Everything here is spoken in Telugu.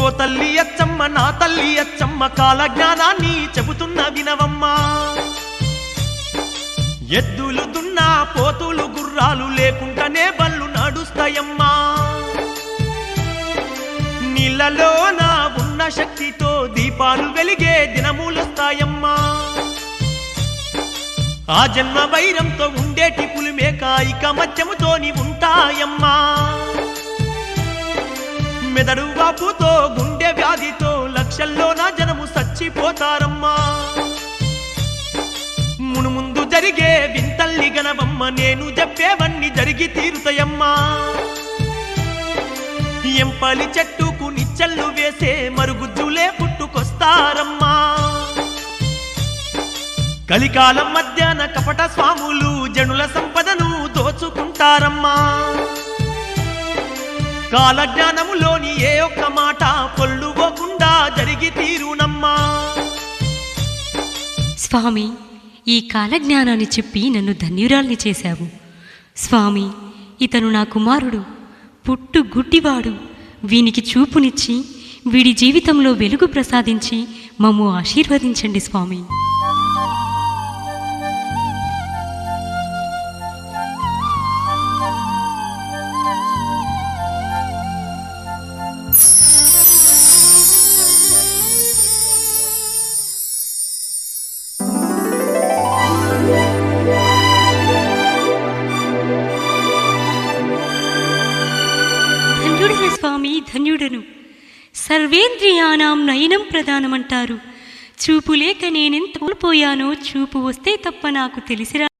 ఓ తల్లి అచ్చమ్మ నా తల్లి అచ్చమ్మ కాల జ్ఞానాన్ని చెబుతున్న వినవమ్మా. ఎద్దులు దున్నా పోతులు గుర్రాలు లేకుండానే బళ్ళు నడుస్తాయమ్మా. నీళ్ళలోన ఉన్న శక్తితో దీపాలు వెలిగే దినములొస్తాయమ్మా. ఆ జన్మ వైరంతో ఉండేటి పులిమేక ఇక మత్యముతోని ఉంటాయమ్మా. మెదడు వాపుతో గుండె వ్యాధితో లక్షల్లోన జనము చచ్చిపోతారమ్మా. మునుముందు జరిగే వింతల్లి గనవమ్మ నేను చెప్పేవన్నీ జరిగి తీరుతాయమ్మా. ఎంపలి చెట్టుకు నిచ్చళ్ళు వేసే మరుగుజ్జులే పుట్టుకొస్తారమ్మా. కలికాలం మధ్యాన కపట స్వాములు జనుల సంపదను దోచుకుంటారమ్మా. కాలజ్ఞానములోని ఏ ఒక్క మాట పొల్లుపోకుండా జరిగి తీరునమ్మా. స్వామి, ఈ కాలజ్ఞానాన్ని చెప్పి నన్ను ధన్యురాల్ని చేశావు. స్వామి, ఇతను నా కుమారుడు, పుట్టు గుడ్డివాడు. వీనికి చూపునిచ్చి వీడి జీవితంలో వెలుగు ప్రసాదించి మమ్ము ఆశీర్వదించండి స్వామి. స్వామి, ధన్యుడను. సర్వేంద్రియానాం నయనం ప్రధానమంటారు. చూపు లేక నేనెంత కోల్పోయానో చూపు వస్తే తప్ప నాకు తెలిసిరా.